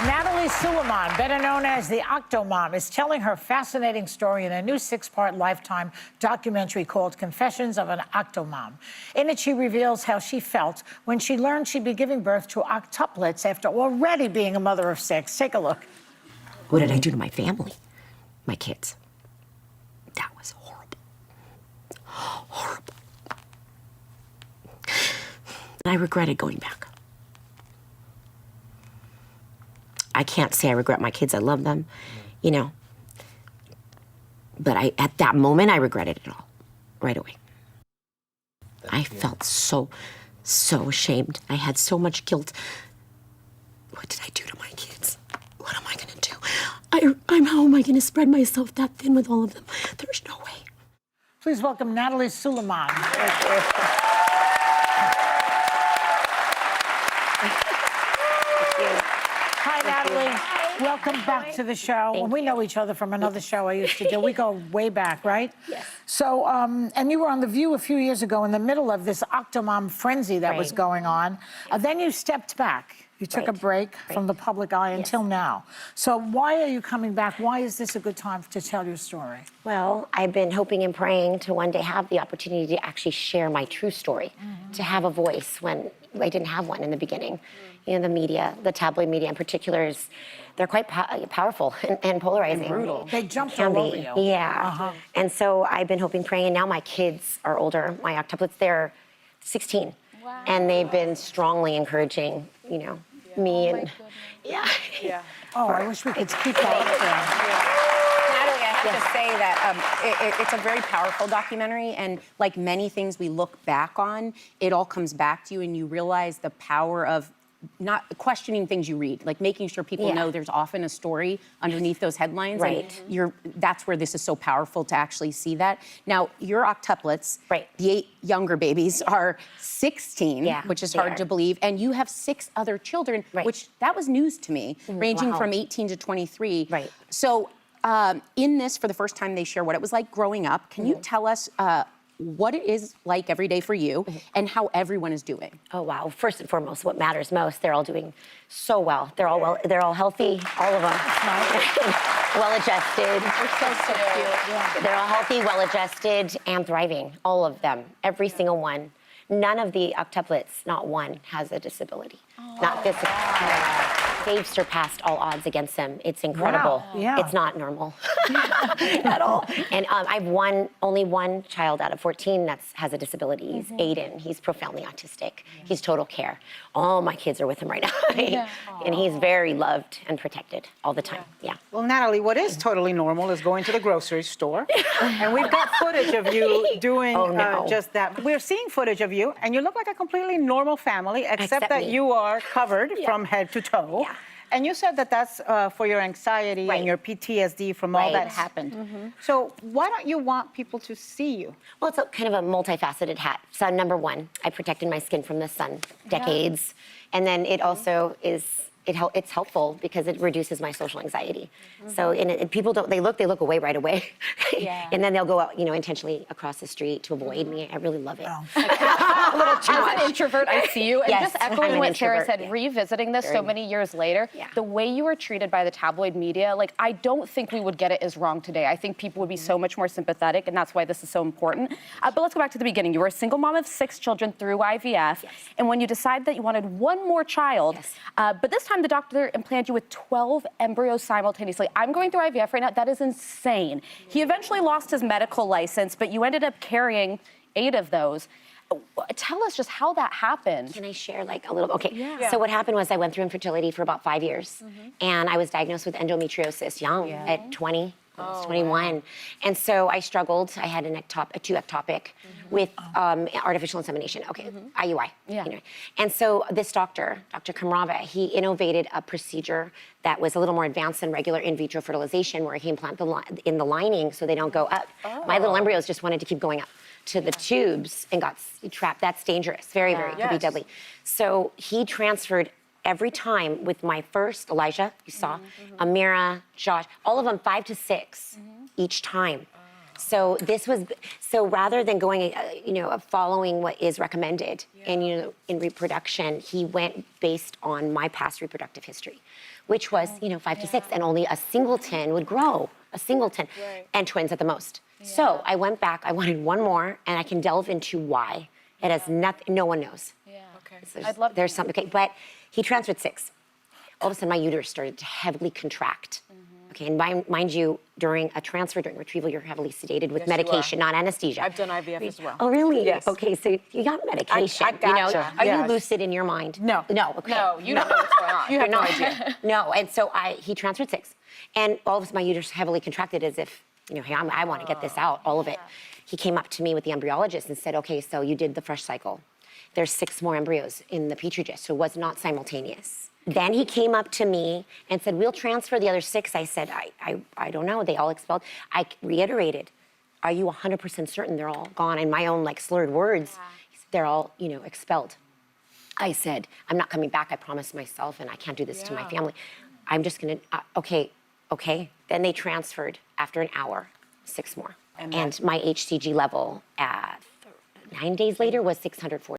Natalie Suleman, better known as the Octomom, is telling her fascinating story in a new 6-part Lifetime documentary called Confessions of an Octomom. In it, she reveals how she felt when she learned she'd be giving birth to octuplets after already being a mother of 6. Take a look. What did I do to my family? My kids. That was horrible. Horrible. I regretted going back. I can't say I regret my kids. I love them, you know. But at that moment, I regretted it all, right away. I felt so ashamed. I had so much guilt. What did I do to my kids? What am I gonna do? How am I gonna spread myself that thin with all of them? There's no way. Please welcome Natalie Suleman. Hi, Natalie. Welcome back to the show. We know each other from another show I used to do. We go way back, right? Yes. So, and you were on The View a few years ago in the middle of this Octomom frenzy that was going on. Then you stepped back. You took a break from the public eye until now. So why are you coming back? Why is this a good time to tell your story? Well, I've been hoping and praying to one day have the opportunity to actually share my true story, to have a voice when I didn't have one in the beginning. You know, the media, the tabloid media in particular, they're quite powerful and polarizing. And brutal. They jumped all over you. Yeah. And so I've been hoping, praying, and now my kids are older. My octuplets, they're 16. Wow. And they've been strongly encouraging, you know, me and Oh, I wish we could keep that. Natalie, I have to say that it's a very powerful documentary, and like many things we look back on, it all comes back to you, and you realize the power of not questioning things you read, like making sure people know there's often a story underneath those headlines. Right. And that's where this is so powerful to actually see that. Now, your octuplets, the 8 younger babies are 16, which is hard to believe, and you have 6 other children, which that was news to me, ranging from 18 to 23. Right. So in this, for the first time, they share what it was like growing up. Can you tell us what it is like every day for you and how everyone is doing? Oh, wow. First and foremost, what matters most, they're all doing so well. They're all healthy, all of them. Well-adjusted. They're so cute. They're all healthy, well-adjusted, and thriving. All of them. Every single one. None of the octuplets, not one, has a disability. Not physical. They've surpassed all odds against them. It's incredible. Wow. Yeah. It's not normal at all. And I've only one child out of 14 that has a disability. He's Aiden. He's profoundly autistic. He's total care. All my kids are with him right now. And he's very loved and protected all the time. Yeah. Well, Natalie, what is totally normal is going to the grocery store. And we've got footage of you doing just that. We're seeing footage of you, and you look like a completely normal family, except that you are covered from head to toe. And you said that that's for your anxiety and your PTSD from all that happened. So why don't you want people to see you? Well, it's kind of a multifaceted hat. Sun number 1, I protected my skin from the sun decades. And then it also is, it's helpful because it reduces my social anxiety. So people they look away right away. And then they'll go out, you know, intentionally across the street to avoid me. I really love it. A little too much. As an introvert, I see you. And just I'm echoing an what Sarah introvert, said, revisiting this so many years later, the way you were treated by the tabloid media, like, I don't think we would get it as wrong today. I think people would be so much more sympathetic, and that's why this is so important. But let's go back to the beginning. You were a single mom of 6 children through IVF. And when you decided that you wanted one more child, but this time the doctor implanted you with 12 embryos simultaneously. I'm going through IVF right now. That is insane. He eventually lost his medical license, but you ended up carrying 8 of those. Tell us just how that happened. Can I share like a little? Okay. So what happened was I went through infertility for about 5 years, and I was diagnosed with endometriosis young at 20. I was 21. And so I struggled. I had a 2 ectopic with artificial insemination. IUI. You know. And so this doctor, Dr. Kamrava, he innovated a procedure that was a little more advanced than regular in vitro fertilization, where he implanted in the lining so they don't go up. My little embryos just wanted to keep going up to the tubes and got trapped. That's dangerous. Very, could be deadly. So he transferred every time with my first, Elijah, you saw, Amira, Josh, all of them 5 to 6 each time. So this was, so rather than going, following what is recommended in reproduction, he went based on my past reproductive history, which was, 5 to 6, and only a singleton would grow, and twins at the most. So I went back, I wanted one more, and I can delve into why. It has nothing, no one knows. Yeah. There's, I'd love there's something, okay, but he transferred 6. All of a sudden, my uterus started to heavily contract. Okay, and mind you, during retrieval, you're heavily sedated with medication, not anesthesia. I've done IVF as well. Oh, really? Yes. Okay, so you got medication. I gotcha. Are you Yes. lucid in your mind? No. No, okay. No, you don't know what's going on. You have no not. idea. No, and so he transferred 6. And all of a sudden, my uterus heavily contracted as if, hey, I want to get this out, all of it. He came up to me with the embryologist and said, okay, so you did the fresh cycle. There's 6 more embryos in the Petri dish, so it was not simultaneous. Then he came up to me and said, we'll transfer the other 6. I said, I don't know, they all expelled. I reiterated, are you 100% certain they're all gone? In my own slurred words, he said, they're all, expelled. I said, I'm not coming back, I promised myself, and I can't do this to my family. I'm just gonna, okay. Then they transferred after an hour, 6 more. And my HCG level 9 days later was 640.